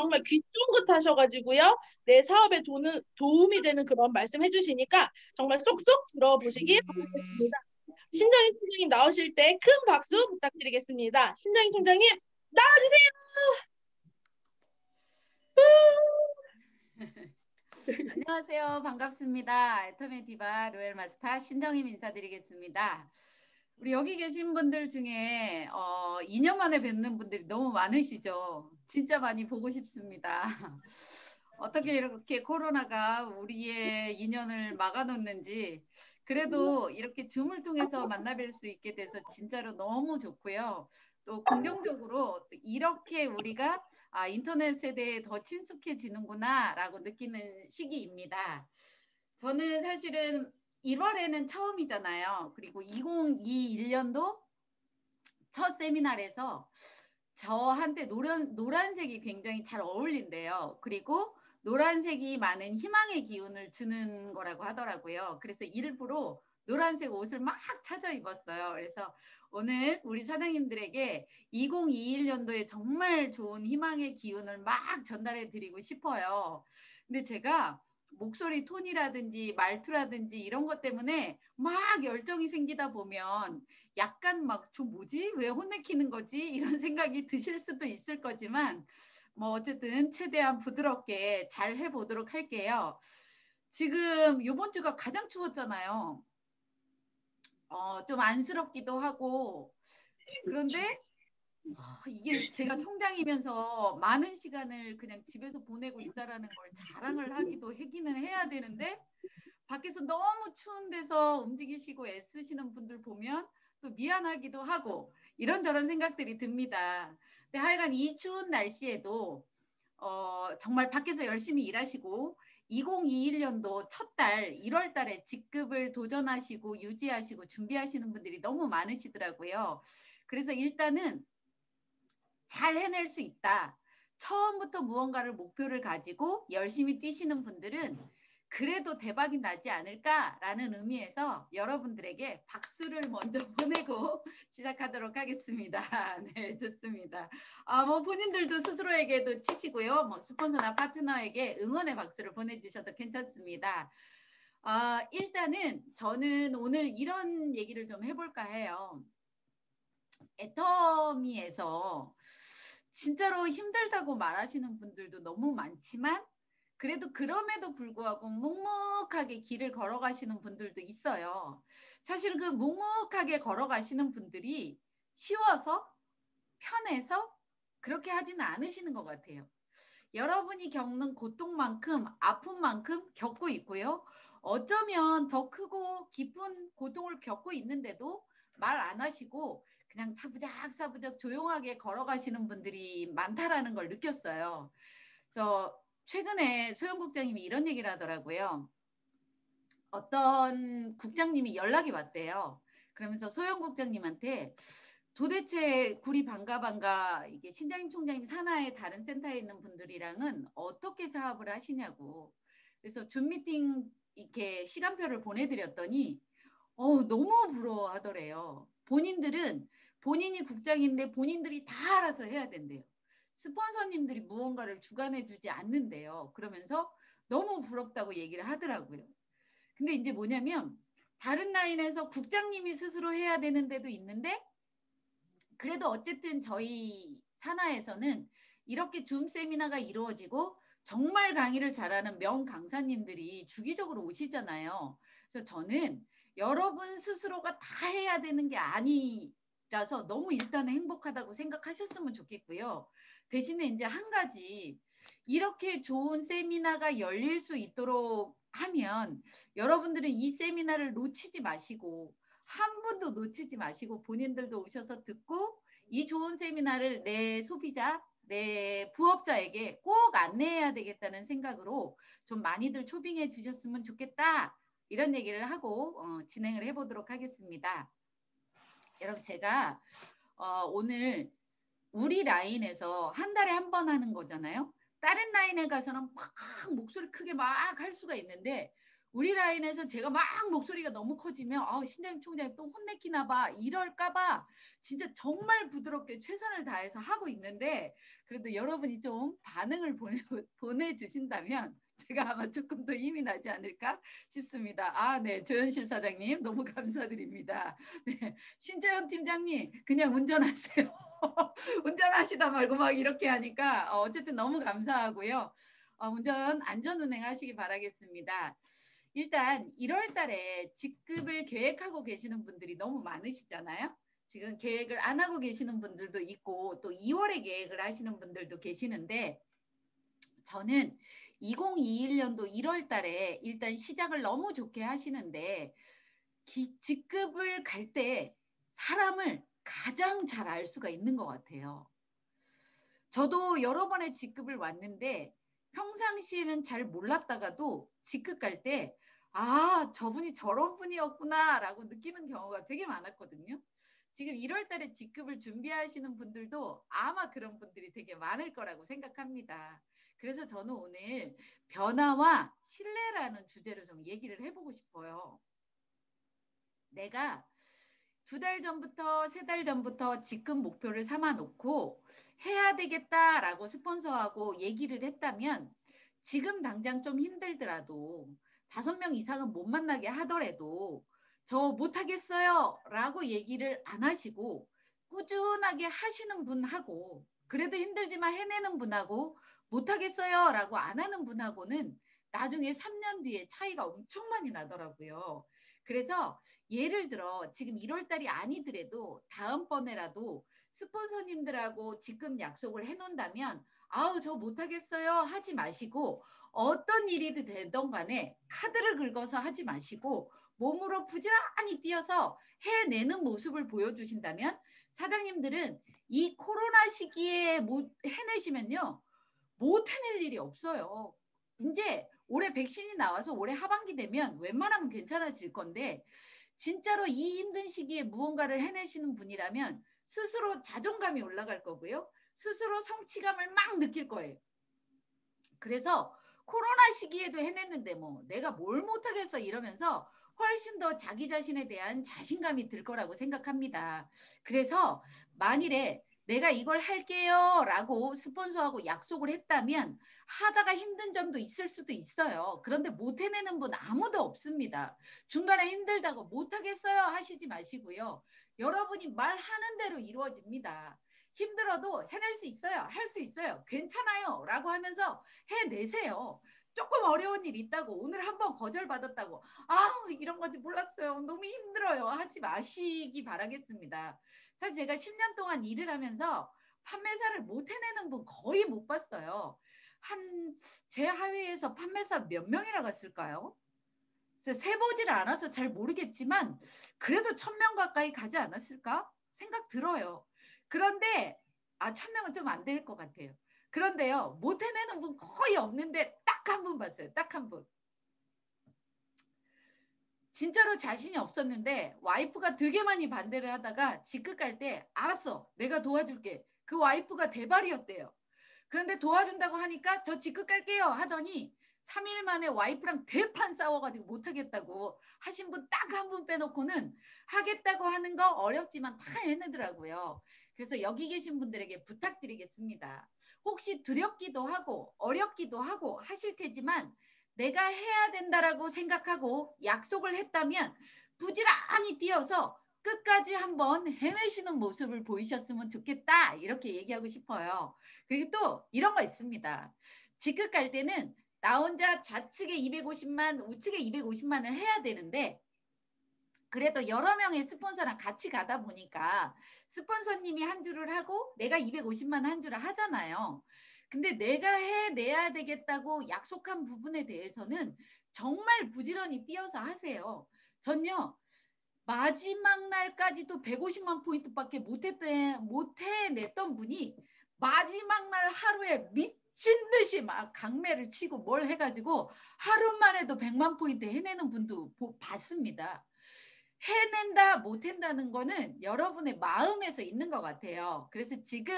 정말 귀 쫑긋하셔가지고요. 내 사업에 도움이 되는 그런 말씀 해주시니까 정말 쏙쏙 들어보시기 바라겠습니다. 신정희 총장님 나오실 때 큰 박수 부탁드리겠습니다. 신정희 총장님 나와주세요. 안녕하세요. 반갑습니다. 애터미 디바 로얄 마스터 신정임 인사드리겠습니다. 우리 여기 계신 분들 중에 2년 만에 뵙는 분들이 너무 많으시죠? 진짜 많이 보고 싶습니다. 어떻게 이렇게 코로나가 우리의 인연을 막아놓는지 그래도 이렇게 줌을 통해서 만나뵐 수 있게 돼서 진짜로 너무 좋고요. 또 긍정적으로 이렇게 우리가 인터넷 세대에 더 친숙해지는구나 라고 느끼는 시기입니다. 저는 사실은 1월에는 처음이잖아요. 그리고 2021년도 첫 세미나에서 저한테 노란색이 굉장히 잘 어울린대요. 그리고 노란색이 많은 희망의 기운을 주는 거라고 하더라고요. 그래서 일부러 노란색 옷을 막 찾아 입었어요. 그래서 오늘 우리 사장님들에게 2021년도에 정말 좋은 희망의 기운을 막 전달해 드리고 싶어요. 근데 제가 목소리 톤이라든지 말투라든지 이런 것 때문에 막 열정이 생기다 보면 약간 막 저 뭐지? 왜 혼내키는 거지? 이런 생각이 드실 수도 있을 거지만 뭐 어쨌든 최대한 부드럽게 잘 해보도록 할게요. 지금 이번 주가 가장 추웠잖아요. 좀 안쓰럽기도 하고 그런데 이게 제가 총장이면서 많은 시간을 그냥 집에서 보내고 있다라는 걸 자랑을 하기는 해야 되는데 밖에서 너무 추운 데서 움직이시고 애쓰시는 분들 보면 또 미안하기도 하고 이런저런 생각들이 듭니다. 근데 하여간 이 추운 날씨에도 정말 밖에서 열심히 일하시고 2021년도 첫 달 1월 달에 직급을 도전하시고 유지하시고 준비하시는 분들이 너무 많으시더라고요. 그래서 일단은 잘 해낼 수 있다. 처음부터 무언가를 목표를 가지고 열심히 뛰시는 분들은 그래도 대박이 나지 않을까라는 의미에서 여러분들에게 박수를 먼저 보내고 시작하도록 하겠습니다. 네, 좋습니다. 뭐 본인들도 스스로에게도 치시고요. 뭐 스폰서나 파트너에게 응원의 박수를 보내주셔도 괜찮습니다. 일단은 저는 오늘 이런 얘기를 좀 해볼까 해요. 애터미에서 진짜로 힘들다고 말하시는 분들도 너무 많지만 그래도 그럼에도 불구하고 묵묵하게 길을 걸어가시는 분들도 있어요. 사실 그 묵묵하게 걸어가시는 분들이 쉬워서 편해서 그렇게 하지는 않으시는 것 같아요. 여러분이 겪는 고통만큼 아픔만큼 겪고 있고요. 어쩌면 더 크고 깊은 고통을 겪고 있는데도 말 안 하시고 그냥 사부작 조용하게 걸어가시는 분들이 많다라는 걸 느꼈어요. 그래서 최근에 소영 국장님이 이런 얘기를 하더라고요. 어떤 국장님이 연락이 왔대요. 그러면서 소영 국장님한테 도대체 구리 반가 이게 신장님 총장님 산하의 다른 센터에 있는 분들이랑은 어떻게 사업을 하시냐고. 그래서 줌 미팅 이렇게 시간표를 보내드렸더니 너무 부러워하더래요. 본인들은 본인이 국장인데 본인들이 다 알아서 해야 된대요. 스폰서님들이 무언가를 주관해주지 않는데요. 그러면서 너무 부럽다고 얘기를 하더라고요. 근데 이제 뭐냐면 다른 라인에서 국장님이 스스로 해야 되는 데도 있는데 그래도 어쨌든 저희 산하에서는 이렇게 줌 세미나가 이루어지고 정말 강의를 잘하는 명 강사님들이 주기적으로 오시잖아요. 그래서 저는 여러분 스스로가 다 해야 되는 게 아니라서 너무 일단은 행복하다고 생각하셨으면 좋겠고요. 대신에 이제 한 가지 이렇게 좋은 세미나가 열릴 수 있도록 하면 여러분들은 이 세미나를 놓치지 마시고 한 분도 놓치지 마시고 본인들도 오셔서 듣고 이 좋은 세미나를 내 소비자, 내 부업자에게 꼭 안내해야 되겠다는 생각으로 좀 많이들 초빙해 주셨으면 좋겠다. 이런 얘기를 하고 진행을 해보도록 하겠습니다. 여러분 제가 오늘 우리 라인에서 한 달에 한 번 하는 거잖아요. 다른 라인에 가서는 막 목소리 크게 막 할 수가 있는데 우리 라인에서 제가 막 목소리가 너무 커지면 신장님 총장님 또 혼내키나 봐 이럴까 봐 진짜 정말 부드럽게 최선을 다해서 하고 있는데 그래도 여러분이 좀 반응을 보내주신다면 제가 아마 조금 더 힘이 나지 않을까 싶습니다. 네. 조현실 사장님 너무 감사드립니다. 네. 신재현 팀장님 그냥 운전하세요. 운전하시다 말고 막 이렇게 하니까 어쨌든 너무 감사하고요. 운전 안전운행 하시기 바라겠습니다. 일단 1월 달에 직급을 계획하고 계시는 분들이 너무 많으시잖아요. 지금 계획을 안 하고 계시는 분들도 있고 또 2월에 계획을 하시는 분들도 계시는데 저는 2021년도 1월 달에 일단 시작을 너무 좋게 하시는데 직급을 갈 때 사람을 가장 잘 알 수가 있는 것 같아요. 저도 여러 번의 직급을 왔는데 평상시에는 잘 몰랐다가도 직급 갈 때 저분이 저런 분이었구나 라고 느끼는 경우가 되게 많았거든요. 지금 1월 달에 직급을 준비하시는 분들도 아마 그런 분들이 되게 많을 거라고 생각합니다. 그래서 저는 오늘 변화와 신뢰라는 주제로 좀 얘기를 해보고 싶어요. 내가 2달 전부터 3달 전부터 직급 목표를 삼아 놓고 해야 되겠다라고 스폰서하고 얘기를 했다면 지금 당장 좀 힘들더라도 5명 이상은 못 만나게 하더라도 저 못하겠어요 라고 얘기를 안 하시고 꾸준하게 하시는 분하고 그래도 힘들지만 해내는 분하고 못하겠어요 라고 안 하는 분하고는 나중에 3년 뒤에 차이가 엄청 많이 나더라고요. 그래서 예를 들어 지금 1월 달이 아니더라도 다음번에라도 스폰서님들하고 직급 약속을 해놓는다면 저 못하겠어요 하지 마시고 어떤 일이든 되던 간에 카드를 긁어서 하지 마시고 몸으로 부지런히 뛰어서 해내는 모습을 보여주신다면 사장님들은 이 코로나 시기에 해내시면요 못 해낼 일이 없어요. 이제 올해 백신이 나와서 올해 하반기 되면 웬만하면 괜찮아질 건데 진짜로 이 힘든 시기에 무언가를 해내시는 분이라면 스스로 자존감이 올라갈 거고요. 스스로 성취감을 막 느낄 거예요. 그래서 코로나 시기에도 해냈는데 내가 뭘 못하겠어 이러면서 훨씬 더 자기 자신에 대한 자신감이 들 거라고 생각합니다. 그래서 만일에 내가 이걸 할게요 라고 스폰서하고 약속을 했다면 하다가 힘든 점도 있을 수도 있어요. 그런데 못 해내는 분 아무도 없습니다. 중간에 힘들다고 못하겠어요 하시지 마시고요. 여러분이 말하는 대로 이루어집니다. 힘들어도 해낼 수 있어요. 할 수 있어요. 괜찮아요. 라고 하면서 해내세요. 조금 어려운 일 있다고 오늘 한번 거절받았다고 이런 건지 몰랐어요. 너무 힘들어요. 하지 마시기 바라겠습니다. 사실 제가 10년 동안 일을 하면서 판매사를 못 해내는 분 거의 못 봤어요. 제 하회에서 판매사 몇 명이나 갔을까요? 세보지를 않아서 잘 모르겠지만 그래도 1000명 가까이 가지 않았을까 생각 들어요. 그런데 1000명은 좀 안 될 것 같아요. 그런데요 못 해내는 분 거의 없는데 딱 한 분 봤어요. 딱 한 분. 진짜로 자신이 없었는데 와이프가 되게 많이 반대를 하다가 직급 갈 때 알았어 내가 도와줄게. 그 와이프가 대발이었대요. 그런데 도와준다고 하니까 저 직급 갈게요 하더니 3일 만에 와이프랑 대판 싸워가지고 못하겠다고 하신 분 딱 한 분 빼놓고는 하겠다고 하는 거 어렵지만 다 해내더라고요. 그래서 여기 계신 분들에게 부탁드리겠습니다. 혹시 두렵기도 하고 어렵기도 하고 하실 테지만 내가 해야 된다라고 생각하고 약속을 했다면 부지런히 뛰어서 끝까지 한번 해내시는 모습을 보이셨으면 좋겠다 이렇게 얘기하고 싶어요. 그리고 또 이런 거 있습니다. 직급 갈 때는 나 혼자 좌측에 250만 우측에 250만을 해야 되는데 그래도 여러 명의 스폰서랑 같이 가다 보니까 스폰서님이 한 줄을 하고 내가 250만 한 줄을 하잖아요. 근데 내가 해내야 되겠다고 약속한 부분에 대해서는 정말 부지런히 뛰어서 하세요. 전요 마지막 날까지도 150만 포인트밖에 못 해냈던 분이 마지막 날 하루에 미친 듯이 막 강매를 치고 뭘 해가지고 하루만 해도 100만 포인트 해내는 분도 봤습니다. 해낸다 못한다는 거는 여러분의 마음에서 있는 것 같아요. 그래서 지금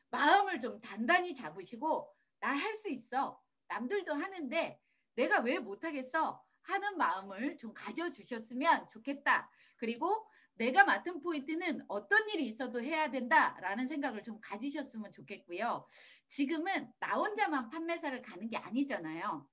마음을 좀 단단히 잡으시고 나 할 수 있어. 남들도 하는데 내가 왜 못하겠어? 하는 마음을 좀 가져주셨으면 좋겠다. 그리고 내가 맡은 포인트는 어떤 일이 있어도 해야 된다라는 생각을 좀 가지셨으면 좋겠고요. 지금은 나 혼자만 판매사를 가는 게 아니잖아요.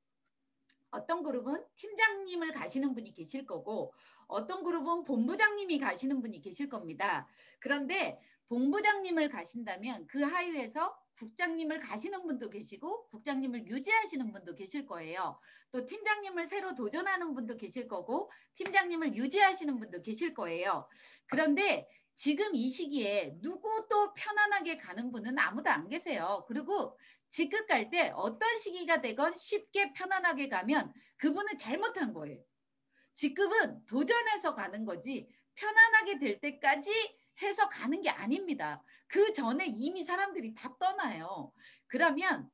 어떤 그룹은 팀장님을 가시는 분이 계실 거고 어떤 그룹은 본부장님이 가시는 분이 계실 겁니다. 그런데 본부장님을 가신다면 그 하위에서 국장님을 가시는 분도 계시고 국장님을 유지하시는 분도 계실 거예요. 또 팀장님을 새로 도전하는 분도 계실 거고 팀장님을 유지하시는 분도 계실 거예요. 그런데 지금 이 시기에 누구도 편안하게 가는 분은 아무도 안 계세요. 그리고 직급 갈 때 어떤 시기가 되건 쉽게 편안하게 가면 그분은 잘못한 거예요. 직급은 도전해서 가는 거지 편안하게 될 때까지 해서 가는 게 아닙니다. 그 전에 이미 사람들이 다 떠나요. 그러면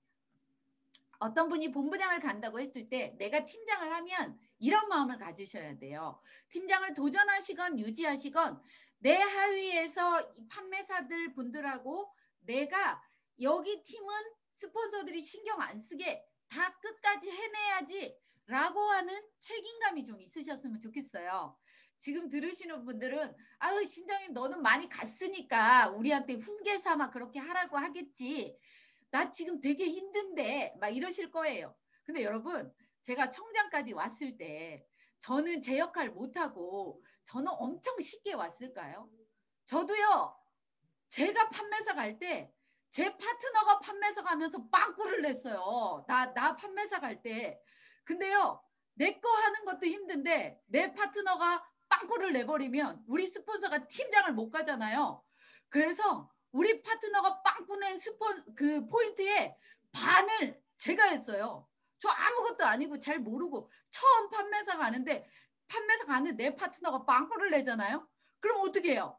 어떤 분이 본부장을 간다고 했을 때 내가 팀장을 하면 이런 마음을 가지셔야 돼요. 팀장을 도전하시건 유지하시건 내 하위에서 판매사들 분들하고 내가 여기 팀은 스폰서들이 신경 안 쓰게 다 끝까지 해내야지 라고 하는 책임감이 좀 있으셨으면 좋겠어요. 지금 들으시는 분들은 아유 신정님 너는 많이 갔으니까 우리한테 훈계 삼아 그렇게 하라고 하겠지. 나 지금 되게 힘든데 막 이러실 거예요. 근데 여러분 제가 청장까지 왔을 때 저는 제 역할 못하고 저는 엄청 쉽게 왔을까요? 저도요. 제가 판매사 갈 때 제 파트너가 판매사 가면서 빵꾸를 냈어요. 나 판매사 갈 때. 근데요. 내 거 하는 것도 힘든데 내 파트너가 빵꾸를 내버리면 우리 스폰서가 팀장을 못 가잖아요. 그래서 우리 파트너가 빵꾸 낸 그 포인트에 반을 제가 했어요. 저 아무것도 아니고 잘 모르고 처음 판매사 가는데 판매사 가는 내 파트너가 빵꾸를 내잖아요. 그럼 어떻게 해요?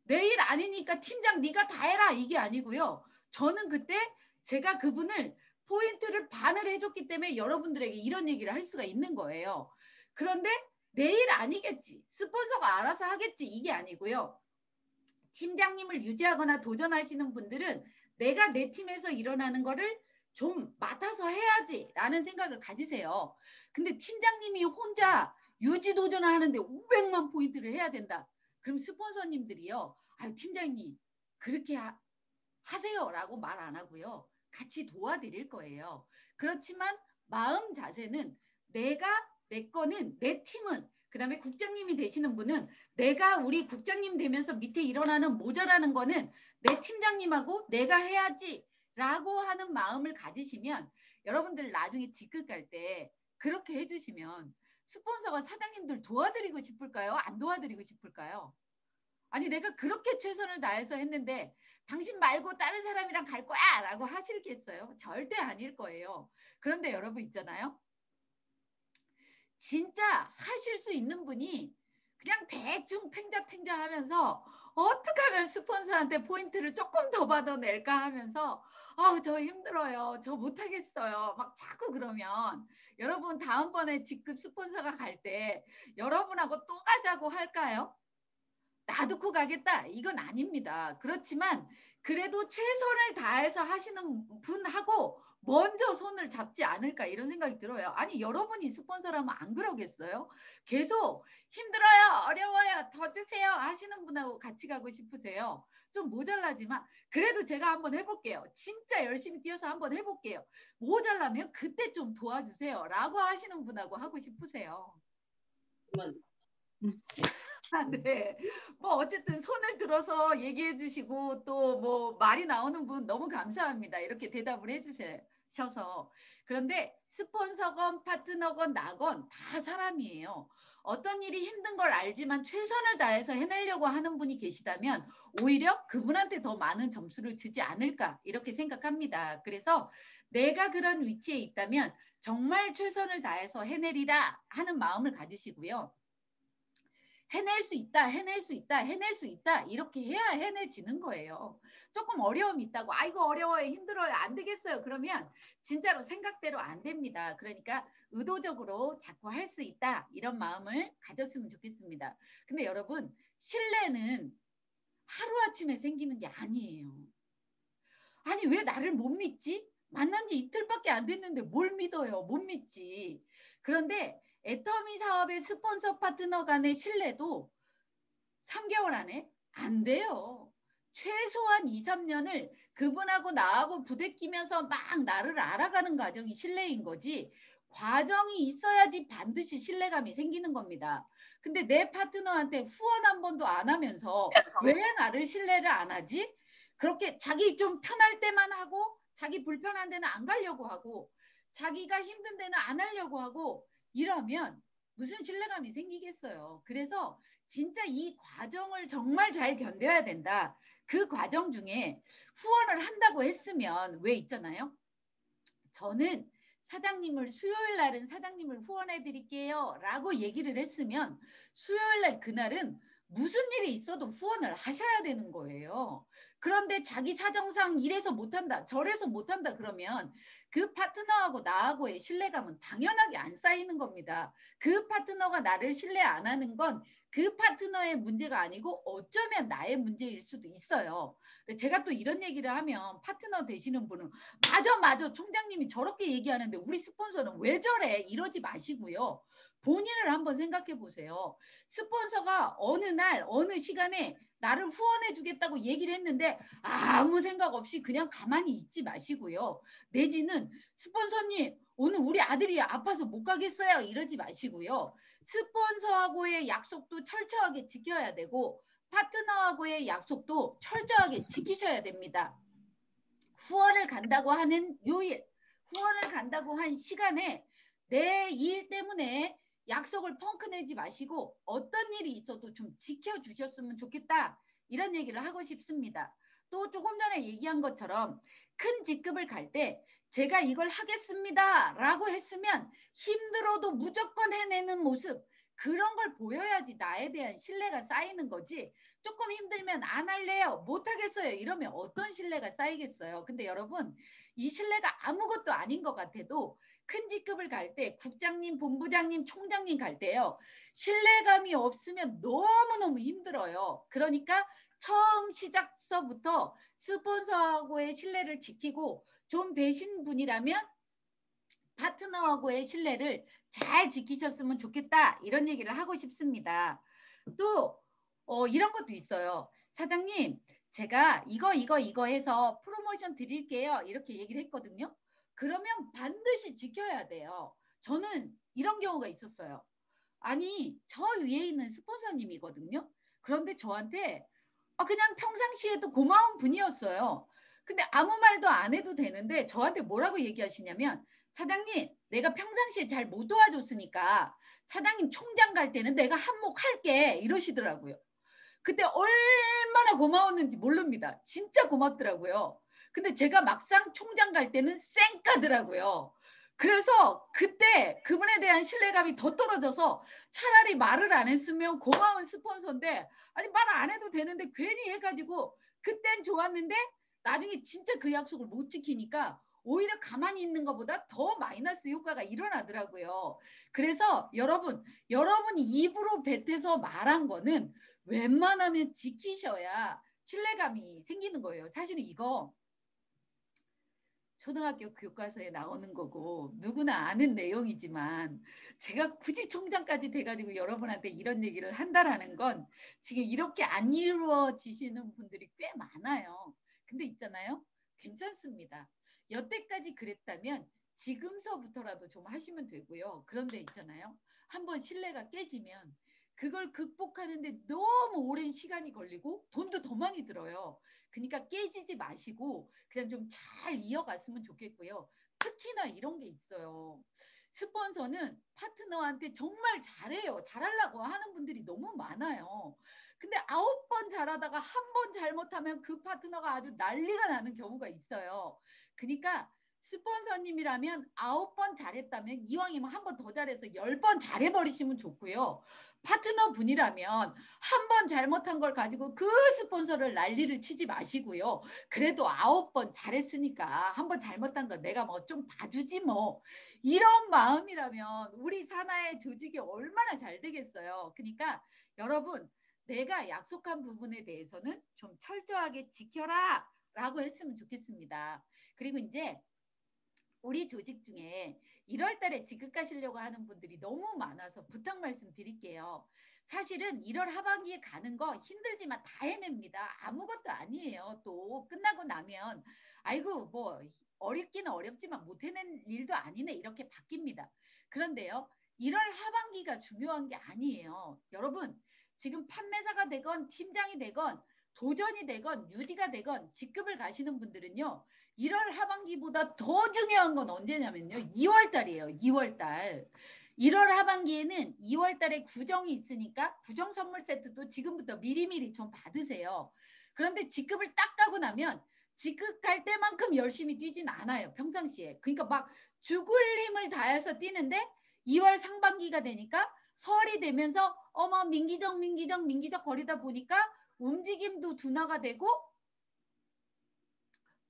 내일 아니니까 팀장 네가 다 해라 이게 아니고요. 저는 그때 제가 그분을 포인트를 반을 해줬기 때문에 여러분들에게 이런 얘기를 할 수가 있는 거예요. 그런데 내일 아니겠지. 스폰서가 알아서 하겠지. 이게 아니고요. 팀장님을 유지하거나 도전하시는 분들은 내가 내 팀에서 일어나는 거를 좀 맡아서 해야지 라는 생각을 가지세요. 근데 팀장님이 혼자 유지 도전을 하는데 500만 포인트를 해야 된다. 그럼 스폰서님들이요. 아유 팀장님 그렇게 하세요 라고 말 안 하고요. 같이 도와드릴 거예요. 그렇지만 마음 자세는 내가 내 거는 내 팀은 그 다음에 국장님이 되시는 분은 내가 우리 국장님 되면서 밑에 일어나는 모자라는 거는 내 팀장님하고 내가 해야지 라고 하는 마음을 가지시면 여러분들 나중에 직급 갈 때 그렇게 해주시면 스폰서가 사장님들 도와드리고 싶을까요? 안 도와드리고 싶을까요? 아니 내가 그렇게 최선을 다해서 했는데 당신 말고 다른 사람이랑 갈 거야 라고 하실겠어요? 절대 아닐 거예요. 그런데 여러분 있잖아요. 진짜 하실 수 있는 분이 그냥 대충 탱자탱자 하면서 어떻게 하면 스폰서한테 포인트를 조금 더 받아낼까 하면서 아우 저 힘들어요. 저 못하겠어요. 막 자꾸 그러면 여러분 다음번에 직급 스폰서가 갈 때 여러분하고 또 가자고 할까요? 놔두고 가겠다 이건 아닙니다. 그렇지만 그래도 최선을 다해서 하시는 분하고 먼저 손을 잡지 않을까 이런 생각이 들어요. 아니 여러분이 스폰서라면 안 그러겠어요? 계속 힘들어요 어려워요 더 주세요 하시는 분하고 같이 가고 싶으세요? 좀 모자라지만 그래도 제가 한번 해볼게요. 진짜 열심히 뛰어서 한번 해볼게요. 모자라면 그때 좀 도와주세요 라고 하시는 분하고 하고 싶으세요? 네. 뭐 어쨌든 손을 들어서 얘기해 주시고 또 뭐 말이 나오는 분 너무 감사합니다. 이렇게 대답을 해 주셔서. 그런데 스폰서건 파트너건 나건 다 사람이에요. 어떤 일이 힘든 걸 알지만 최선을 다해서 해내려고 하는 분이 계시다면 오히려 그분한테 더 많은 점수를 주지 않을까 이렇게 생각합니다. 그래서 내가 그런 위치에 있다면 정말 최선을 다해서 해내리라 하는 마음을 가지시고요. 해낼 수 있다, 해낼 수 있다, 해낼 수 있다 이렇게 해야 해내지는 거예요. 조금 어려움이 있다고 아이고 어려워요, 힘들어요, 안 되겠어요. 그러면 진짜로 생각대로 안 됩니다. 그러니까 의도적으로 자꾸 할 수 있다 이런 마음을 가졌으면 좋겠습니다. 근데 여러분 신뢰는 하루아침에 생기는 게 아니에요. 아니 왜 나를 못 믿지? 만난 지 이틀밖에 안 됐는데 뭘 믿어요? 못 믿지. 그런데 애터미 사업의 스폰서 파트너 간의 신뢰도 3개월 안에 안 돼요. 최소한 2, 3년을 그분하고 나하고 부대끼면서 막 나를 알아가는 과정이 신뢰인 거지, 과정이 있어야지 반드시 신뢰감이 생기는 겁니다. 근데 내 파트너한테 후원 한 번도 안 하면서 왜 나를 신뢰를 안 하지? 그렇게 자기 좀 편할 때만 하고 자기 불편한 데는 안 가려고 하고 자기가 힘든 데는 안 하려고 하고 이러면 무슨 신뢰감이 생기겠어요. 그래서 진짜 이 과정을 정말 잘 견뎌야 된다. 그 과정 중에 후원을 한다고 했으면 왜 있잖아요. 저는 사장님을 수요일 날은 사장님을 후원해 드릴게요 라고 얘기를 했으면 수요일 날 그날은 무슨 일이 있어도 후원을 하셔야 되는 거예요. 그런데 자기 사정상 이래서 못한다 저래서 못한다 그러면 그 파트너하고 나하고의 신뢰감은 당연하게 안 쌓이는 겁니다. 그 파트너가 나를 신뢰 안 하는 건 그 파트너의 문제가 아니고 어쩌면 나의 문제일 수도 있어요. 제가 또 이런 얘기를 하면 파트너 되시는 분은 맞아 총장님이 저렇게 얘기하는데 우리 스폰서는 왜 저래 이러지 마시고요. 본인을 한번 생각해 보세요. 스폰서가 어느 날 어느 시간에 나를 후원해 주겠다고 얘기를 했는데 아무 생각 없이 그냥 가만히 있지 마시고요. 내지는 스폰서님 오늘 우리 아들이 아파서 못 가겠어요 이러지 마시고요. 스폰서하고의 약속도 철저하게 지켜야 되고 파트너하고의 약속도 철저하게 지키셔야 됩니다. 후원을 간다고 하는 요일, 후원을 간다고 한 시간에 내 일 때문에 약속을 펑크 내지 마시고 어떤 일이 있어도 좀 지켜주셨으면 좋겠다. 이런 얘기를 하고 싶습니다. 또 조금 전에 얘기한 것처럼 큰 직급을 갈 때 제가 이걸 하겠습니다 라고 했으면 힘들어도 무조건 해내는 모습, 그런 걸 보여야지 나에 대한 신뢰가 쌓이는 거지. 조금 힘들면 안 할래요 못 하겠어요 이러면 어떤 신뢰가 쌓이겠어요. 근데 여러분 이 신뢰가 아무것도 아닌 것 같아도 큰 직급을 갈 때 국장님 본부장님 총장님 갈 때요 신뢰감이 없으면 너무너무 힘들어요. 그러니까 처음 시작서부터 스폰서하고의 신뢰를 지키고 좀 되신 분이라면 파트너하고의 신뢰를 잘 지키셨으면 좋겠다 이런 얘기를 하고 싶습니다. 또 이런 것도 있어요. 사장님 제가 이거 해서 프로모션 드릴게요 이렇게 얘기를 했거든요. 그러면 반드시 지켜야 돼요. 저는 이런 경우가 있었어요. 아니 저 위에 있는 스폰서님이거든요. 그런데 저한테 그냥 평상시에도 고마운 분이었어요. 근데 아무 말도 안 해도 되는데 저한테 뭐라고 얘기하시냐면 사장님 내가 평상시에 잘 못 도와줬으니까 사장님 총장 갈 때는 내가 한몫할게 이러시더라고요. 그때 얼마나 고마웠는지 모릅니다. 진짜 고맙더라고요. 근데 제가 막상 총장 갈 때는 쌩까더라고요. 그래서 그때 그분에 대한 신뢰감이 더 떨어져서 차라리 말을 안 했으면 고마운 스폰서인데 아니 말 안 해도 되는데 괜히 해가지고 그땐 좋았는데 나중에 진짜 그 약속을 못 지키니까 오히려 가만히 있는 것보다 더 마이너스 효과가 일어나더라고요. 그래서 여러분이 입으로 뱉어서 말한 거는 웬만하면 지키셔야 신뢰감이 생기는 거예요. 사실은 이거 초등학교 교과서에 나오는 거고 누구나 아는 내용이지만 제가 굳이 총장까지 돼가지고 여러분한테 이런 얘기를 한다라는 건 지금 이렇게 안 이루어지시는 분들이 꽤 많아요. 근데 있잖아요. 괜찮습니다. 여태까지 그랬다면 지금서부터라도 좀 하시면 되고요. 그런데 있잖아요. 한번 신뢰가 깨지면 그걸 극복하는데 너무 오랜 시간이 걸리고 돈도 더 많이 들어요. 그러니까 깨지지 마시고 그냥 좀 잘 이어갔으면 좋겠고요. 특히나 이런 게 있어요. 스폰서는 파트너한테 정말 잘해요. 잘하려고 하는 분들이 너무 많아요. 근데 9번 잘하다가 한 번 잘못하면 그 파트너가 아주 난리가 나는 경우가 있어요. 그러니까 스폰서님이라면 9번 잘했다면 이왕이면 한 번 더 잘해서 10번 잘해버리시면 좋고요. 파트너 분이라면 한 번 잘못한 걸 가지고 그 스폰서를 난리를 치지 마시고요. 그래도 9번 잘했으니까 한 번 잘못한 거 내가 뭐 좀 봐주지 뭐 이런 마음이라면 우리 산하의 조직이 얼마나 잘 되겠어요. 그러니까 여러분 내가 약속한 부분에 대해서는 좀 철저하게 지켜라 라고 했으면 좋겠습니다. 그리고 이제 우리 조직 중에 1월 달에 직급 가시려고 하는 분들이 너무 많아서 부탁 말씀 드릴게요. 사실은 1월 하반기에 가는 거 힘들지만 다 해냅니다. 아무것도 아니에요. 또 끝나고 나면 아이고 뭐 어렵기는 어렵지만 못 해낸 일도 아니네 이렇게 바뀝니다. 그런데요. 1월 하반기가 중요한 게 아니에요. 여러분 지금 판매자가 되건 팀장이 되건 도전이 되건 유지가 되건 직급을 가시는 분들은요. 1월 하반기보다 더 중요한 건 언제냐면요. 2월 달이에요. 2월 달. 1월 하반기에는 2월 달에 구정이 있으니까 구정 선물 세트도 지금부터 미리미리 좀 받으세요. 그런데 직급을 딱 가고 나면 직급 갈 때만큼 열심히 뛰진 않아요. 평상시에. 그러니까 막 죽을 힘을 다해서 뛰는데 2월 상반기가 되니까 설이 되면서 어머 민기적 거리다 보니까 움직임도 둔화가 되고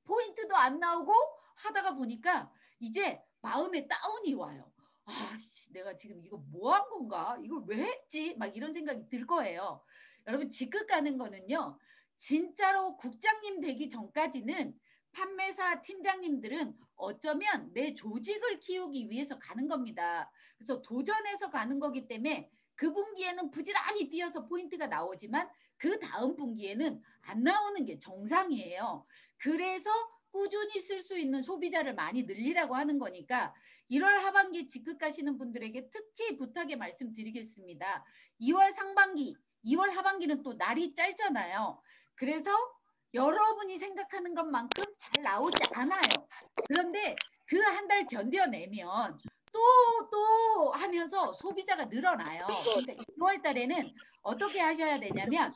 포인트도 안 나오고 하다가 보니까 이제 마음에 다운이 와요. 아, 내가 지금 이거 뭐 한 건가? 이걸 왜 했지? 막 이런 생각이 들 거예요. 여러분 직급 가는 거는요. 진짜로 국장님 되기 전까지는 판매사 팀장님들은 어쩌면 내 조직을 키우기 위해서 가는 겁니다. 그래서 도전해서 가는 거기 때문에 그 분기에는 부지런히 뛰어서 포인트가 나오지만 그 다음 분기에는 안 나오는 게 정상이에요. 그래서 꾸준히 쓸 수 있는 소비자를 많이 늘리라고 하는 거니까 1월 하반기 직급 가시는 분들에게 특히 부탁의 말씀드리겠습니다. 2월 상반기, 2월 하반기는 또 날이 짧잖아요. 그래서 여러분이 생각하는 것만큼 잘 나오지 않아요. 그런데 그 한 달 견뎌내면 또 하면서 소비자가 늘어나요. 그러니까 2월 달에는 어떻게 하셔야 되냐면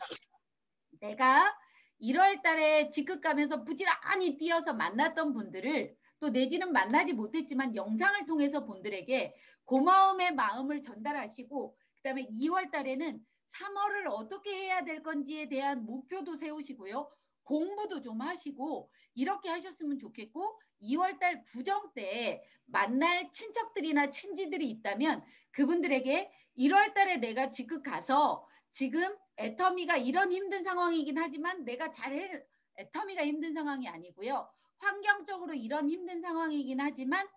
내가 1월 달에 직급 가면서 부지런히 뛰어서 만났던 분들을 또 내지는 만나지 못했지만 영상을 통해서 분들에게 고마움의 마음을 전달하시고 그다음에 2월 달에는 3월을 어떻게 해야 될 건지에 대한 목표도 세우시고요. 공부도 좀 하시고 이렇게 하셨으면 좋겠고 2월 달 구정 때 만날 친척들이나 친지들이 있다면 그분들에게 1월 달에 내가 직급 가서 지금 애터미가 이런 힘든 상황이긴 하지만 내가 잘해 애터미가 힘든 상황이 아니고요. 환경적으로 이런 힘든 상황이긴 하지만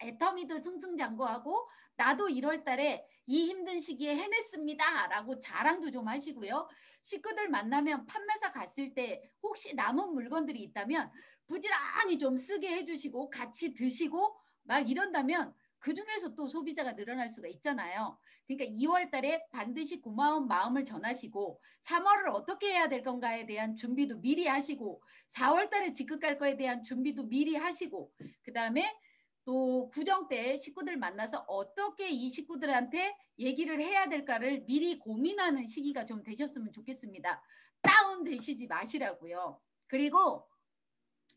애터미도 승승장구하고 나도 1월 달에 이 힘든 시기에 해냈습니다 라고 자랑도 좀 하시고요. 식구들 만나면 판매사 갔을 때 혹시 남은 물건들이 있다면 부지런히 좀 쓰게 해주시고 같이 드시고 막 이런다면 그 중에서 또 소비자가 늘어날 수가 있잖아요. 그러니까 2월 달에 반드시 고마운 마음을 전하시고 3월을 어떻게 해야 될 건가에 대한 준비도 미리 하시고 4월 달에 직급 갈 거에 대한 준비도 미리 하시고 그 다음에 또 구정 때 식구들 만나서 어떻게 이 식구들한테 얘기를 해야 될까를 미리 고민하는 시기가 좀 되셨으면 좋겠습니다. 다운 되시지 마시라고요. 그리고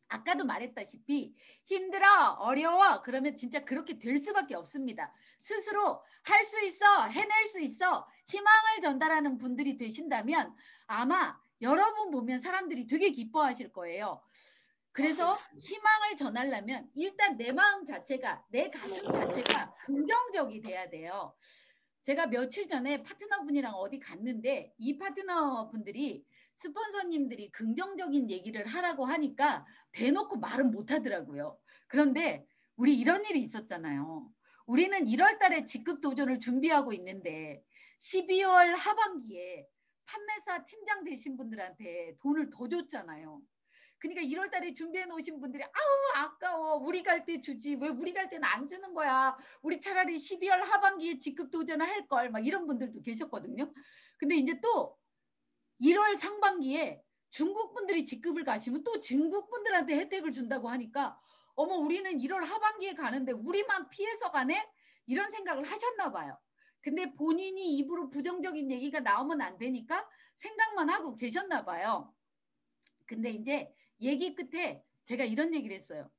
아까도 말했다시피 힘들어 어려워 그러면 진짜 그렇게 될 수밖에 없습니다. 스스로 할 수 있어 해낼 수 있어 희망을 전달하는 분들이 되신다면 아마 여러분 보면 사람들이 되게 기뻐하실 거예요. 그래서 희망을 전하려면 일단 내 마음 자체가 내 가슴 자체가 긍정적이 돼야 돼요. 제가 며칠 전에 파트너분이랑 어디 갔는데 이 파트너분들이 스폰서님들이 긍정적인 얘기를 하라고 하니까 대놓고 말은 못하더라고요. 그런데 우리 이런 일이 있었잖아요. 우리는 1월 달에 직급 도전을 준비하고 있는데 12월 하반기에 판매사 팀장 되신 분들한테 돈을 더 줬잖아요. 그러니까 1월 달에 준비해 놓으신 분들이 아우 아까워 우리 갈 때 주지 왜 우리 갈 때는 안 주는 거야 우리 차라리 12월 하반기에 직급 도전을 할 걸 막 이런 분들도 계셨거든요. 근데 이제 또 1월 상반기에 중국 분들이 직급을 가시면 또 중국 분들한테 혜택을 준다고 하니까 어머 우리는 1월 하반기에 가는데 우리만 피해서 가네 이런 생각을 하셨나 봐요. 근데 본인이 입으로 부정적인 얘기가 나오면 안 되니까 생각만 하고 계셨나 봐요. 근데 이제 얘기 끝에 제가 이런 얘기를 했어요.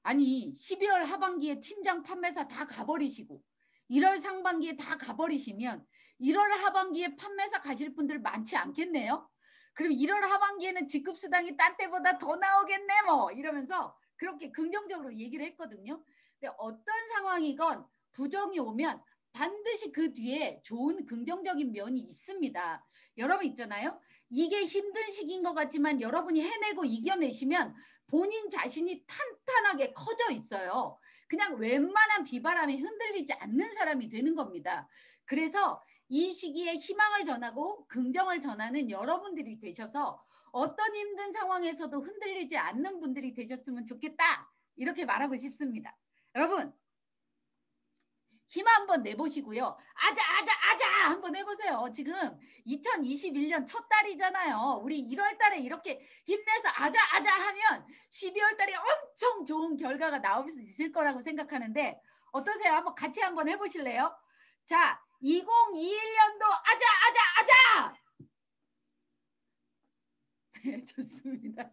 아니 12월 하반기에 팀장 판매사 다 가버리시고 1월 상반기에 다 가버리시면 1월 하반기에 판매사 가실 분들 많지 않겠네요. 그럼 1월 하반기에는 직급수당이 딴 때보다 더 나오겠네 뭐 이러면서 그렇게 긍정적으로 얘기를 했거든요. 근데 어떤 상황이건 부정이 오면 반드시 그 뒤에 좋은 긍정적인 면이 있습니다. 여러분 있잖아요. 이게 힘든 시기인 것 같지만 여러분이 해내고 이겨내시면 본인 자신이 탄탄하게 커져 있어요. 그냥 웬만한 비바람에 흔들리지 않는 사람이 되는 겁니다. 그래서 이 시기에 희망을 전하고 긍정을 전하는 여러분들이 되셔서 어떤 힘든 상황에서도 흔들리지 않는 분들이 되셨으면 좋겠다. 이렇게 말하고 싶습니다. 여러분 힘 한번 내보시고요. 아자 아자 아자 한번 해보세요. 지금 2021년 첫 달이잖아요. 우리 1월 달에 이렇게 힘내서 아자 아자 하면 12월 달에 엄청 좋은 결과가 나올 수 있을 거라고 생각하는데 어떠세요? 한번 같이 한번 해보실래요? 자, 2021년도 아자 아자 아자! 네, 좋습니다.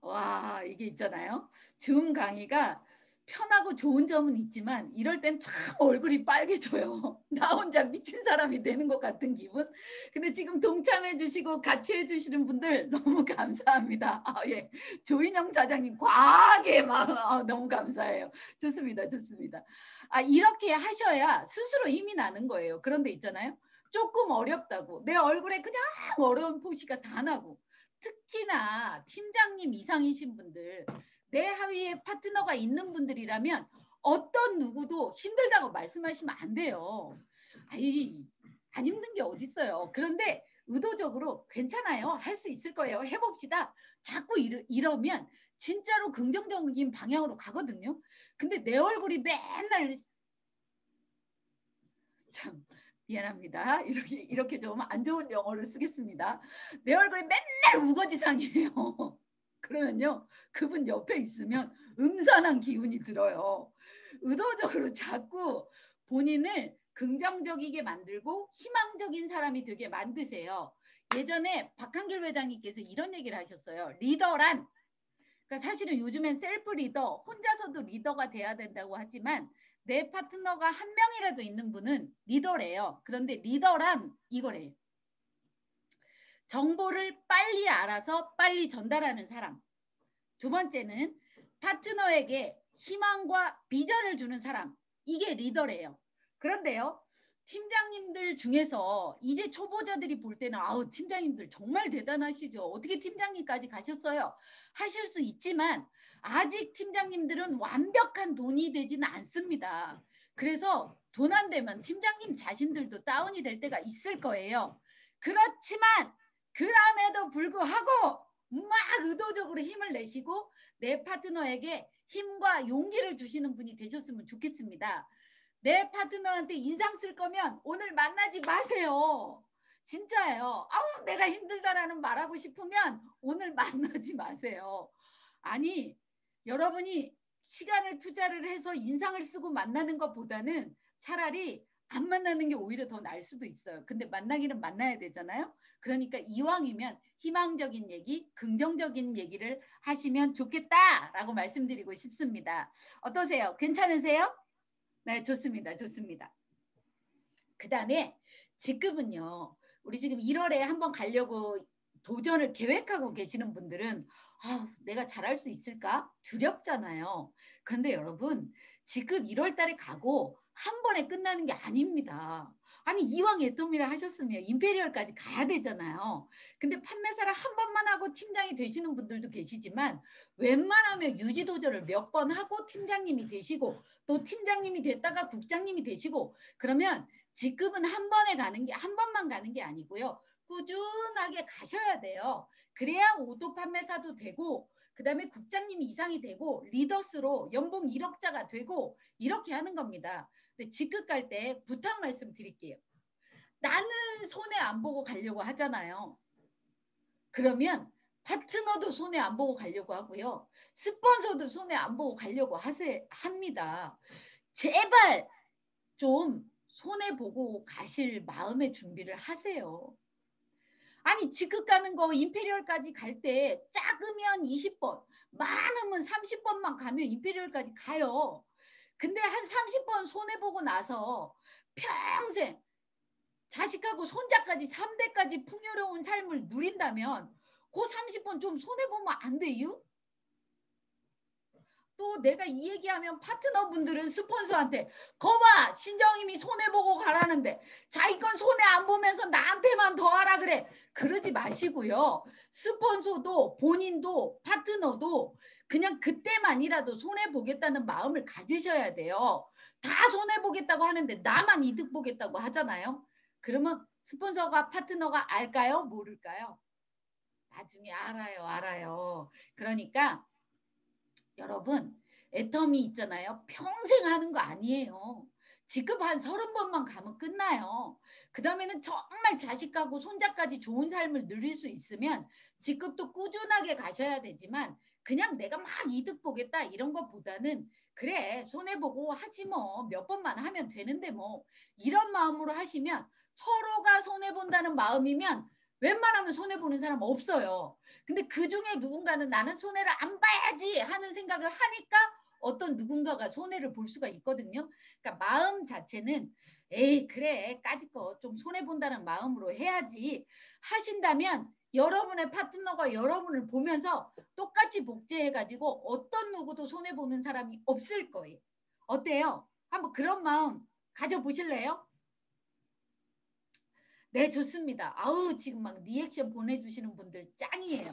와, 이게 있잖아요. 줌 강의가 편하고 좋은 점은 있지만 이럴 땐 참 얼굴이 빨개져요. 나 혼자 미친 사람이 되는 것 같은 기분. 근데 지금 동참해 주시고 같이 해주시는 분들 너무 감사합니다. 아, 예. 조인영 사장님 과하게 막 너무 감사해요. 좋습니다. 좋습니다. 아, 이렇게 하셔야 스스로 힘이 나는 거예요. 그런데 있잖아요. 조금 어렵다고 내 얼굴에 그냥 어려운 표시가 다 나고 특히나 팀장님 이상이신 분들 내 하위에 파트너가 있는 분들이라면 어떤 누구도 힘들다고 말씀하시면 안 돼요. 아이, 안 힘든 게 어딨어요. 그런데 의도적으로 괜찮아요. 할 수 있을 거예요. 해봅시다. 자꾸 이러면 진짜로 긍정적인 방향으로 가거든요. 근데 내 얼굴이 맨날 참 미안합니다. 이렇게 좀 안 좋은 영어를 쓰겠습니다. 내 얼굴이 맨날 우거지상이에요. 그러면요. 그분 옆에 있으면 음산한 기운이 들어요. 의도적으로 자꾸 본인을 긍정적이게 만들고 희망적인 사람이 되게 만드세요. 예전에 박한길 회장님께서 이런 얘기를 하셨어요. 리더란 그러니까 사실은 요즘엔 셀프 리더 혼자서도 리더가 돼야 된다고 하지만 내 파트너가 한 명이라도 있는 분은 리더래요. 그런데 리더란 이거래요. 정보를 빨리 알아서 빨리 전달하는 사람. 두 번째는 파트너에게 희망과 비전을 주는 사람. 이게 리더래요. 그런데요. 팀장님들 중에서 이제 초보자들이 볼 때는 아우 팀장님들 정말 대단하시죠. 어떻게 팀장님까지 가셨어요? 하실 수 있지만 아직 팀장님들은 완벽한 돈이 되지는 않습니다. 그래서 돈 안 되면 팀장님 자신들도 다운이 될 때가 있을 거예요. 그렇지만 그럼에도 불구하고 막 의도적으로 힘을 내시고 내 파트너에게 힘과 용기를 주시는 분이 되셨으면 좋겠습니다. 내 파트너한테 인상 쓸 거면 오늘 만나지 마세요. 진짜예요. 아우 내가 힘들다라는 말하고 싶으면 오늘 만나지 마세요. 아니 여러분이 시간을 투자를 해서 인상을 쓰고 만나는 것보다는 차라리 안 만나는 게 오히려 더 나을 수도 있어요. 근데 만나기는 만나야 되잖아요. 그러니까 이왕이면 희망적인 얘기, 긍정적인 얘기를 하시면 좋겠다라고 말씀드리고 싶습니다. 어떠세요? 괜찮으세요? 네, 좋습니다. 좋습니다. 그 다음에 직급은요. 우리 지금 1월에 한번 가려고 도전을 계획하고 계시는 분들은 아, 내가 잘할 수 있을까? 두렵잖아요. 그런데 여러분 직급 1월 달에 가고 한 번에 끝나는 게 아닙니다. 아니 이왕 애터미를 하셨으면 임페리얼까지 가야 되잖아요. 근데 판매사를 한 번만 하고 팀장이 되시는 분들도 계시지만 웬만하면 유지도전을 몇 번 하고 팀장님이 되시고 또 팀장님이 됐다가 국장님이 되시고 그러면 직급은 한 번에 가는 게 한 번만 가는 게 아니고요. 꾸준하게 가셔야 돼요. 그래야 오토 판매사도 되고 그 다음에 국장님 이상이 되고 리더스로 연봉 1억자가 되고 이렇게 하는 겁니다. 근데 직급 갈 때 부탁 말씀 드릴게요. 나는 손해 안 보고 가려고 하잖아요. 그러면 파트너도 손해 안 보고 가려고 하고요. 스폰서도 손해 안 보고 가려고 합니다. 제발 좀 손해보고 가실 마음의 준비를 하세요. 아니 직급 가는 거 임페리얼까지 갈 때 작으면 20번 많으면 30번만 가면 임페리얼까지 가요. 근데 한 30번 손해보고 나서 평생 자식하고 손자까지 3대까지 풍요로운 삶을 누린다면 그 30번 좀 손해보면 안 돼요? 또 내가 이 얘기하면 파트너분들은 스폰서한테 거봐 신정임이 손해보고 가라는데 자기 건 손해 안 보면서 나한테만 더 하라 그래. 그러지 마시고요. 스폰서도 본인도 파트너도 그냥 그때만이라도 손해보겠다는 마음을 가지셔야 돼요. 다 손해보겠다고 하는데 나만 이득 보겠다고 하잖아요. 그러면 스폰서가 파트너가 알까요? 모를까요? 나중에 알아요. 그러니까 여러분 애터미 있잖아요. 평생 하는 거 아니에요. 직급 한 30번만 가면 끝나요. 그 다음에는 정말 자식하고 손자까지 좋은 삶을 누릴 수 있으면 직급도 꾸준하게 가셔야 되지만 그냥 내가 막 이득 보겠다 이런 것보다는 그래 손해보고 하지 뭐 몇 번만 하면 되는데 뭐 이런 마음으로 하시면 서로가 손해본다는 마음이면 웬만하면 손해보는 사람 없어요. 근데 그중에 누군가는 나는 손해를 안 봐야지 하는 생각을 하니까 어떤 누군가가 손해를 볼 수가 있거든요. 그러니까 마음 자체는 에이 그래 까짓거 좀 손해본다는 마음으로 해야지 하신다면 여러분의 파트너가 여러분을 보면서 똑같이 복제해가지고 어떤 누구도 손해보는 사람이 없을 거예요. 어때요? 한번 그런 마음 가져보실래요? 네, 좋습니다. 아우, 지금 막 리액션 보내주시는 분들 짱이에요.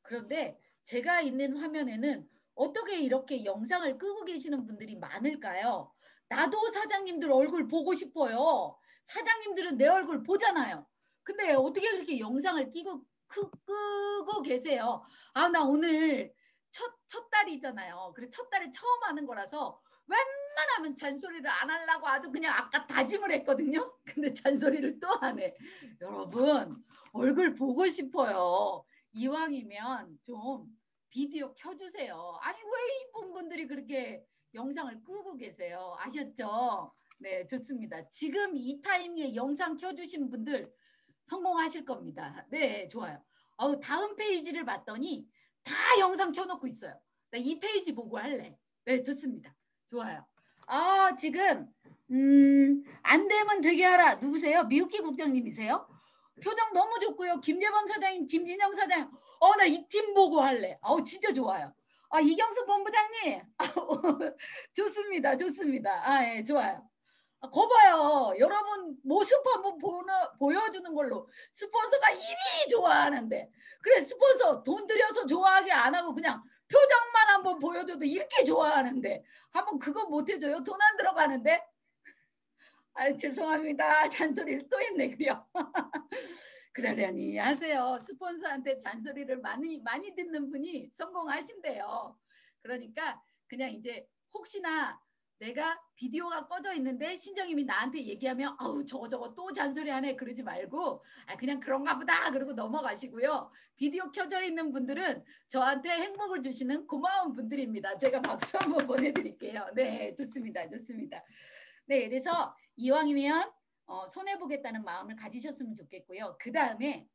그런데 제가 있는 화면에는 어떻게 이렇게 영상을 끄고 계시는 분들이 많을까요? 나도 사장님들 얼굴 보고 싶어요. 사장님들은 내 얼굴 보잖아요. 근데 어떻게 그렇게 영상을 끄고 계세요? 아, 나 오늘 첫 달이잖아요. 그래, 첫 달에 처음 하는 거라서 웬만하면 잔소리를 안 하려고 아주 그냥 아까 다짐을 했거든요. 근데 잔소리를 또 하네. 여러분 얼굴 보고 싶어요. 이왕이면 좀 비디오 켜주세요. 아니 왜 이쁜 분들이 그렇게 영상을 끄고 계세요. 아셨죠? 네, 좋습니다. 지금 이 타이밍에 영상 켜주신 분들 성공하실 겁니다. 네, 좋아요. 다음 페이지를 봤더니 다 영상 켜놓고 있어요. 나 이 페이지 보고 할래. 네, 좋습니다. 좋아요. 지금 안 되면 되게 하라. 누구세요? 미우키 국장님이세요? 표정 너무 좋고요. 김재범 사장님, 김진영 사장님. 나 이 팀 보고 할래. 진짜 좋아요. 이경수 본부장님. 좋습니다. 예, 좋아요. 거봐요. 여러분 모습 한번 보여주는 걸로 스폰서가 이리 좋아하는데 그래 스폰서 돈 들여서 좋아하게 안 하고 그냥 표정만 한번 보여줘도 이렇게 좋아하는데 한번 그거 못해줘요? 돈 안 들어가는데? 죄송합니다. 잔소리를 또 했네. 그래요. 그러려니 하세요. 스폰서한테 잔소리를 많이 듣는 분이 성공하신대요. 그러니까 그냥 이제 혹시나 내가 비디오가 꺼져 있는데 신정임이 나한테 얘기하면 아우 저거 또 잔소리하네 그러지 말고 그냥 그런가 보다 그러고 넘어가시고요. 비디오 켜져 있는 분들은 저한테 행복을 주시는 고마운 분들입니다. 제가 박수 한번 보내드릴게요. 네, 좋습니다. 네, 그래서 이왕이면 손해보겠다는 마음을 가지셨으면 좋겠고요. 그 다음에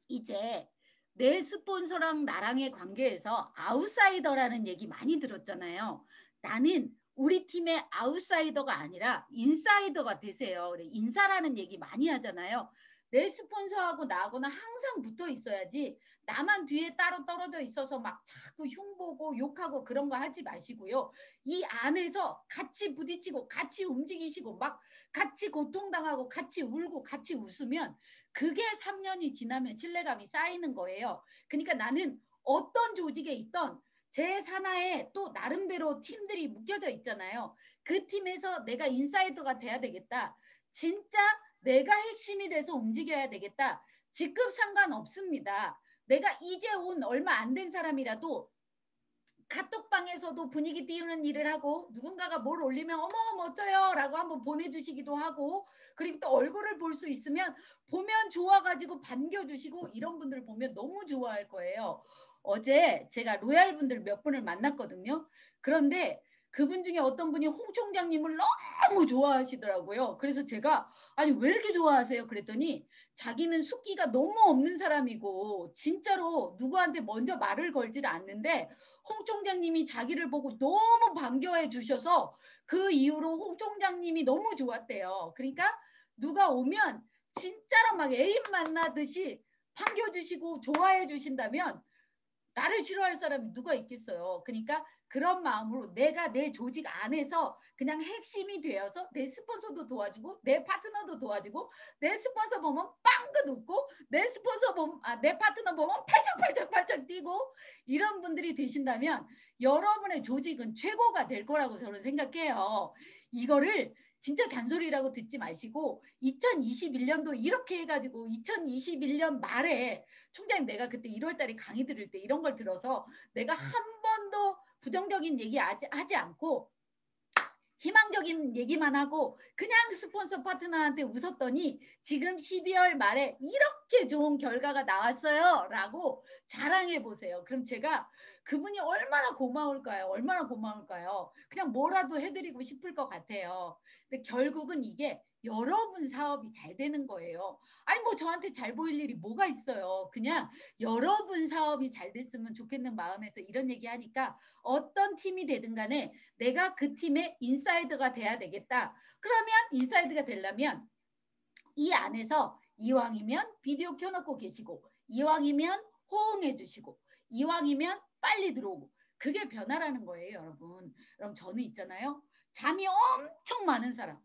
이제 내 스폰서랑 나랑의 관계에서 아웃사이더라는 얘기 많이 들었잖아요. 나는 우리 팀의 아웃사이더가 아니라 인사이더가 되세요. 그래, 인사라는 얘기 많이 하잖아요. 내 스폰서하고 나하고는 항상 붙어 있어야지 나만 뒤에 따로 떨어져 있어서 막 자꾸 흉보고 욕하고 그런 거 하지 마시고요. 이 안에서 같이 부딪히고 같이 움직이시고 막 같이 고통당하고 같이 울고 같이 웃으면 그게 3년이 지나면 신뢰감이 쌓이는 거예요. 그러니까 나는 어떤 조직에 있던 제 산하에 또 나름대로 팀들이 묶여져 있잖아요. 그 팀에서 내가 인사이더가 돼야 되겠다. 진짜 내가 핵심이 돼서 움직여야 되겠다. 직급 상관없습니다. 내가 이제 온 얼마 안 된 사람이라도 카톡방에서도 분위기 띄우는 일을 하고 누군가가 뭘 올리면 어머 멋져요 라고 한번 보내주시기도 하고 그리고 또 얼굴을 볼 수 있으면 보면 좋아가지고 반겨주시고 이런 분들 보면 너무 좋아할 거예요. 어제 제가 로얄 분들 몇 분을 만났거든요. 그런데 그분 중에 어떤 분이 홍 총장님을 너무 좋아하시더라고요. 그래서 제가 아니 왜 이렇게 좋아하세요? 그랬더니 자기는 숙기가 너무 없는 사람이고 진짜로 누구한테 먼저 말을 걸지를 않는데 홍 총장님이 자기를 보고 너무 반겨해 주셔서 그 이후로 홍 총장님이 너무 좋았대요. 그러니까 누가 오면 진짜로 막 애인 만나듯이 반겨주시고 좋아해 주신다면 나를 싫어할 사람이 누가 있겠어요. 그러니까 그런 마음으로 내가 내 조직 안에서 그냥 핵심이 되어서 내 스폰서도 도와주고 내 파트너도 도와주고 내 스폰서 보면 빵긋 웃고 내 스폰서 보면 내 파트너 보면 팔짝팔짝 뛰고 이런 분들이 되신다면 여러분의 조직은 최고가 될 거라고 저는 생각해요. 이거를 진짜 잔소리라고 듣지 마시고 2021년도 이렇게 해가지고 2021년 말에 총장님 내가 그때 1월달에 강의 들을 때 이런 걸 들어서 내가 한 번도 부정적인 얘기 하지 않고 희망적인 얘기만 하고 그냥 스폰서 파트너한테 웃었더니 지금 12월 말에 이렇게 좋은 결과가 나왔어요 라고 자랑해 보세요. 그럼 제가 그분이 얼마나 고마울까요? 얼마나 고마울까요? 그냥 뭐라도 해드리고 싶을 것 같아요. 근데 결국은 이게 여러분 사업이 잘 되는 거예요. 아니 뭐 저한테 잘 보일 일이 뭐가 있어요. 그냥 여러분 사업이 잘 됐으면 좋겠는 마음에서 이런 얘기 하니까 어떤 팀이 되든 간에 내가 그 팀의 인사이드가 돼야 되겠다. 그러면 인사이드가 되려면 이 안에서 이왕이면 비디오 켜놓고 계시고 이왕이면 호응해 주시고 이왕이면 빨리 들어오고 그게 변화라는 거예요, 여러분. 그럼 저는 있잖아요. 잠이 엄청 많은 사람.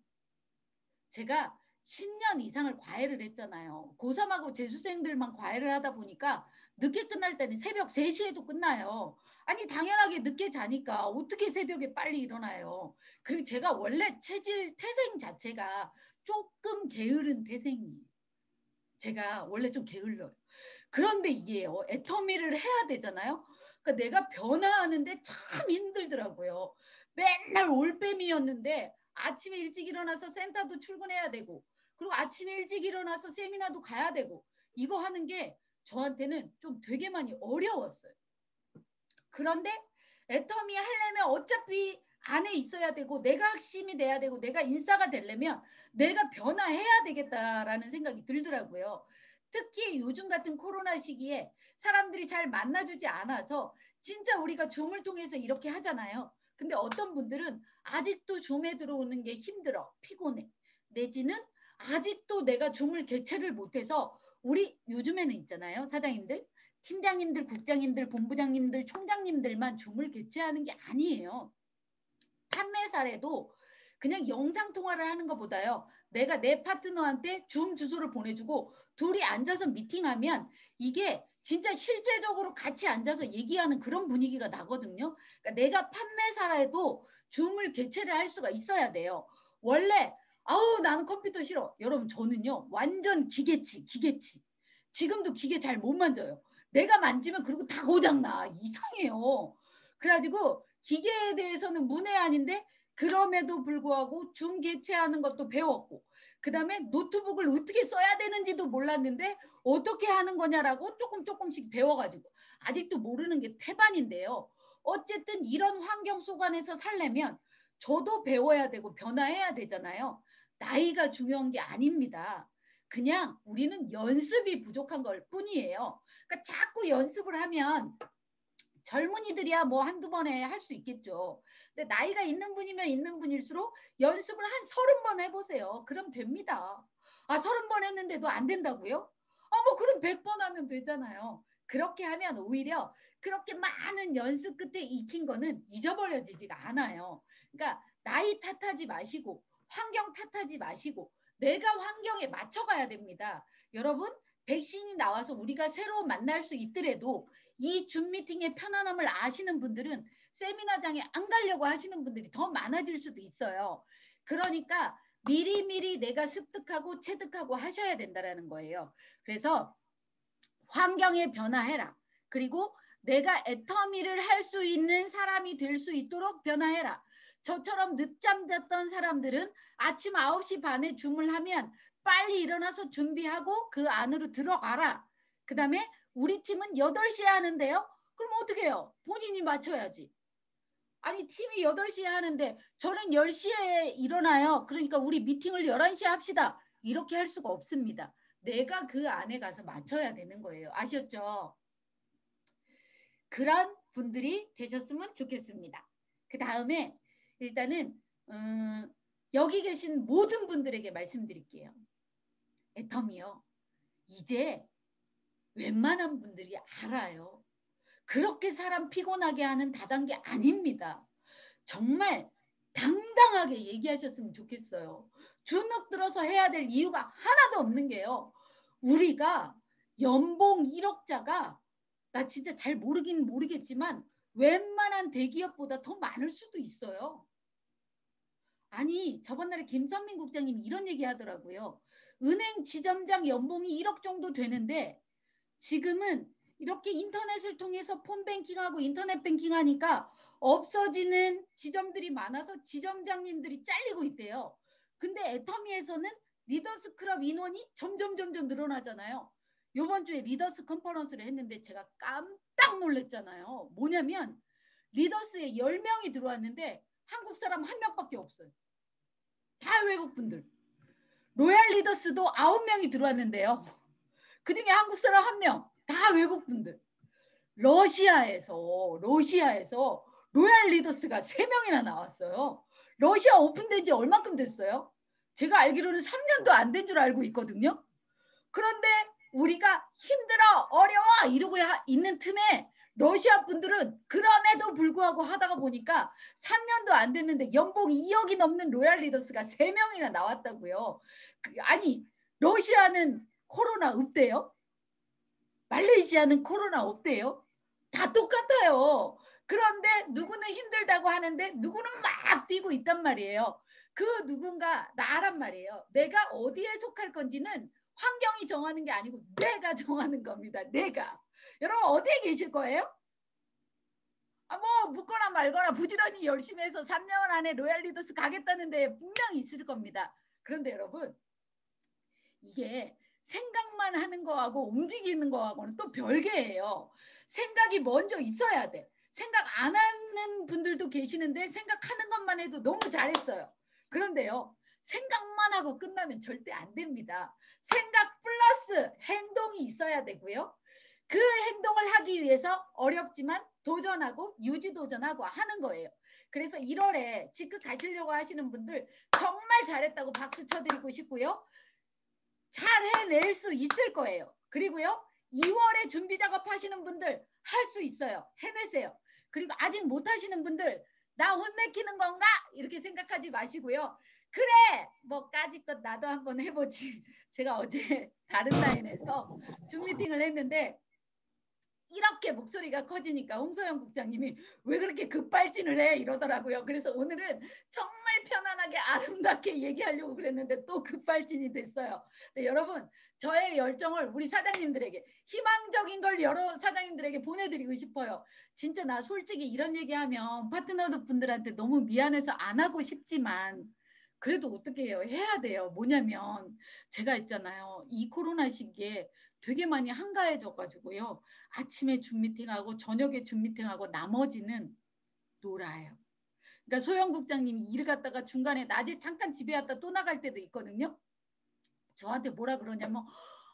제가 10년 이상을 과외를 했잖아요. 고3하고 재수생들만 과외를 하다 보니까 늦게 끝날 때는 새벽 3시에도 끝나요. 아니 당연하게 늦게 자니까 어떻게 새벽에 빨리 일어나요. 그리고 제가 원래 체질 태생 자체가 조금 게으른 태생이에요. 제가 원래 좀 게을러요. 그런데 이게요. 애터미를 해야 되잖아요. 그러니까 내가 변화하는데 참 힘들더라고요. 맨날 올빼미였는데 아침에 일찍 일어나서 센터도 출근해야 되고 그리고 아침에 일찍 일어나서 세미나도 가야 되고 이거 하는 게 저한테는 좀 되게 많이 어려웠어요. 그런데 애터미 하려면 어차피 안에 있어야 되고 내가 핵심이 돼야 되고 내가 인싸가 되려면 내가 변화해야 되겠다라는 생각이 들더라고요. 특히 요즘 같은 코로나 시기에 사람들이 잘 만나주지 않아서 진짜 우리가 줌을 통해서 이렇게 하잖아요. 근데 어떤 분들은 아직도 줌에 들어오는 게 힘들어, 피곤해. 내지는 아직도 내가 줌을 개최를 못해서 우리 요즘에는 있잖아요, 사장님들. 팀장님들, 국장님들, 본부장님들, 총장님들만 줌을 개최하는 게 아니에요. 판매사례도 그냥 영상 통화를 하는 것보다요. 내가 내 파트너한테 줌 주소를 보내주고 둘이 앉아서 미팅하면 이게 진짜 실제적으로 같이 앉아서 얘기하는 그런 분위기가 나거든요. 그러니까 내가 판매사라도 줌을 개최를 할 수가 있어야 돼요. 원래 아우 나는 컴퓨터 싫어. 여러분 저는요 완전 기계치. 지금도 기계 잘 못 만져요. 내가 만지면 그리고 다 고장나. 이상해요. 그래가지고 기계에 대해서는 문외한인데 그럼에도 불구하고 줌 개최하는 것도 배웠고 그 다음에 노트북을 어떻게 써야 되는지도 몰랐는데 어떻게 하는 거냐라고 조금씩 배워가지고 아직도 모르는 게 태반인데요. 어쨌든 이런 환경 속 안에서 살려면 저도 배워야 되고 변화해야 되잖아요. 나이가 중요한 게 아닙니다. 그냥 우리는 연습이 부족한 걸 뿐이에요. 그러니까 자꾸 연습을 하면 젊은이들이야 뭐 한두 번에 할 수 있겠죠. 근데 나이가 있는 분이면 있는 분일수록 연습을 한 30번 해보세요. 그럼 됩니다. 아 30번 했는데도 안 된다고요? 뭐 그럼 100번 하면 되잖아요. 그렇게 하면 오히려 그렇게 많은 연습 끝에 익힌 거는 잊어버려지지가 않아요. 그러니까 나이 탓하지 마시고 환경 탓하지 마시고 내가 환경에 맞춰가야 됩니다. 여러분 백신이 나와서 우리가 새로 만날 수 있더라도 이 줌 미팅의 편안함을 아시는 분들은 세미나장에 안 가려고 하시는 분들이 더 많아질 수도 있어요. 그러니까 미리미리 내가 습득하고 체득하고 하셔야 된다는 거예요. 그래서 환경에 변화해라. 그리고 내가 애터미를 할 수 있는 사람이 될 수 있도록 변화해라. 저처럼 늦잠 잤던 사람들은 아침 9시 반에 줌을 하면 빨리 일어나서 준비하고 그 안으로 들어가라. 그 다음에 우리 팀은 8시에 하는데요. 그럼 어떻게 해요? 본인이 맞춰야지. 아니 팀이 8시에 하는데 저는 10시에 일어나요. 그러니까 우리 미팅을 11시에 합시다. 이렇게 할 수가 없습니다. 내가 그 안에 가서 맞춰야 되는 거예요. 아셨죠? 그런 분들이 되셨으면 좋겠습니다. 그 다음에 일단은 여기 계신 모든 분들에게 말씀드릴게요. 애터미요. 이제 웬만한 분들이 알아요. 그렇게 사람 피곤하게 하는 다단계 아닙니다. 정말 당당하게 얘기하셨으면 좋겠어요. 주눅 들어서 해야 될 이유가 하나도 없는 게요. 우리가 연봉 1억자가 나 진짜 잘 모르긴 모르겠지만 웬만한 대기업보다 더 많을 수도 있어요. 아니 저번날에 김선민 국장님이 이런 얘기 하더라고요. 은행 지점장 연봉이 1억 정도 되는데 지금은 이렇게 인터넷을 통해서 폰뱅킹하고 인터넷 뱅킹하니까 없어지는 지점들이 많아서 지점장님들이 잘리고 있대요. 근데 애터미에서는 리더스 클럽 인원이 점점 늘어나잖아요. 이번 주에 리더스 컨퍼런스를 했는데 제가 깜짝 놀랐잖아요. 뭐냐면 리더스에 10명이 들어왔는데 한국 사람 1명밖에 없어요. 다 외국분들. 로얄 리더스도 9명이 들어왔는데요. 그중에 한국 사람 1명, 다 외국분들. 러시아에서 로얄 리더스가 3명이나 나왔어요. 러시아 오픈된 지 얼만큼 됐어요? 제가 알기로는 3년도 안 된 줄 알고 있거든요. 그런데 우리가 힘들어, 어려워 이러고 있는 틈에 러시아 분들은 그럼에도 불구하고 하다가 보니까 3년도 안 됐는데 연봉 2억이 넘는 로얄 리더스가 3명이나 나왔다고요. 아니 러시아는 코로나 없대요? 말레이시아는 코로나 없대요? 다 똑같아요. 그런데 누구는 힘들다고 하는데 누구는 막 뛰고 있단 말이에요. 그 누군가 나란 말이에요. 내가 어디에 속할 건지는 환경이 정하는 게 아니고 내가 정하는 겁니다. 내가. 여러분 어디에 계실 거예요? 뭐 묻거나 말거나 부지런히 열심히 해서 3년 안에 로얄 리더스 가겠다는데 분명히 있을 겁니다. 그런데 여러분 이게 생각만 하는 거하고 움직이는 거하고는 또 별개예요. 생각이 먼저 있어야 돼. 생각 안 하는 분들도 계시는데 생각하는 것만 해도 너무 잘했어요. 그런데요. 생각만 하고 끝나면 절대 안 됩니다. 생각 플러스 행동이 있어야 되고요. 그 행동을 하기 위해서 어렵지만 도전하고 유지도전하고 하는 거예요. 그래서 1월에 직급 가시려고 하시는 분들 정말 잘했다고 박수 쳐드리고 싶고요. 잘 해낼 수 있을 거예요. 그리고요. 2월에 준비 작업 하시는 분들 할 수 있어요. 해내세요. 그리고 아직 못 하시는 분들 나 혼내키는 건가? 이렇게 생각하지 마시고요. 그래 뭐 까짓것 나도 한번 해보지. 제가 어제 다른 라인에서 줌 미팅을 했는데 이렇게 목소리가 커지니까 홍소영 국장님이 왜 그렇게 급발진을 해 이러더라고요. 그래서 오늘은 정말 편안하게 아름답게 얘기하려고 그랬는데 또 급발진이 됐어요. 네, 여러분 저의 열정을 우리 사장님들에게 희망적인 걸 여러 사장님들에게 보내드리고 싶어요. 진짜 나 솔직히 이런 얘기하면 파트너 분들한테 너무 미안해서 안 하고 싶지만 그래도 어떻게 해요? 해야 돼요. 뭐냐면 제가 있잖아요. 이 코로나 시기에 되게 많이 한가해져가지고요. 아침에 줌 미팅하고 저녁에 줌 미팅하고 나머지는 놀아요. 그러니까 소영 국장님이 일 갔다가 중간에 낮에 잠깐 집에 왔다 또 나갈 때도 있거든요. 저한테 뭐라 그러냐면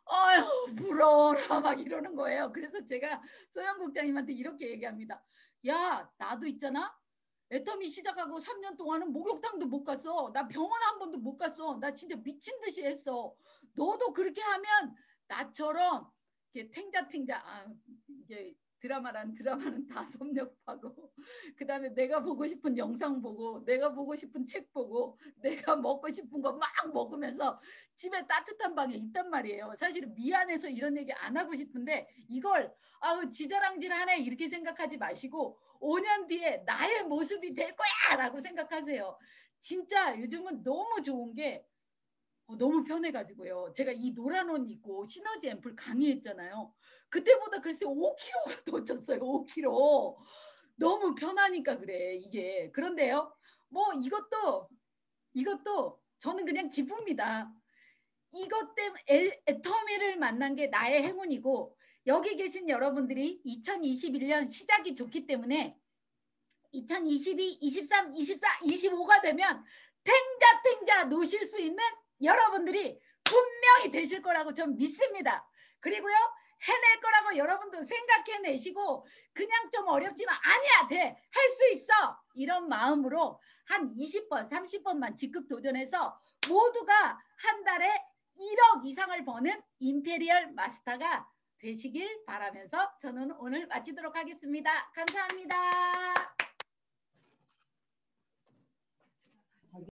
아유 부러워라 막 이러는 거예요. 그래서 제가 소영 국장님한테 이렇게 얘기합니다. 야 나도 있잖아. 애터미 시작하고 3년 동안은 목욕탕도 못 갔어. 나 병원 한 번도 못 갔어. 나 진짜 미친 듯이 했어. 너도 그렇게 하면 나처럼 이게 탱자탱자 이게 드라마는 다 섭렵하고 그다음에 내가 보고 싶은 영상 보고 내가 보고 싶은 책 보고 내가 먹고 싶은 거 막 먹으면서 집에 따뜻한 방에 있단 말이에요. 사실은 미안해서 이런 얘기 안 하고 싶은데 이걸 지저랑질하네 이렇게 생각하지 마시고 5년 뒤에 나의 모습이 될 거야 라고 생각하세요. 진짜 요즘은 너무 좋은 게 너무 편해가지고요. 제가 이 노란 옷 입고 시너지 앰플 강의했잖아요. 그때보다 글쎄 5kg가 더 쪘어요. 5kg. 너무 편하니까 그래 이게. 그런데요. 뭐 이것도 저는 그냥 기쁩니다. 이것 때문에 애터미를 만난 게 나의 행운이고 여기 계신 여러분들이 2021년 시작이 좋기 때문에 2022, 23, 24, 25가 되면 탱자탱자 노실 수 있는 여러분들이 분명히 되실 거라고 전 믿습니다. 그리고요. 해낼 거라고 여러분도 생각해내시고 그냥 좀 어렵지만 아니야 돼. 할 수 있어. 이런 마음으로 한 20번 30번만 직급 도전해서 모두가 한 달에 1억 이상을 버는 임페리얼 마스터가 되시길 바라면서 저는 오늘 마치도록 하겠습니다. 감사합니다.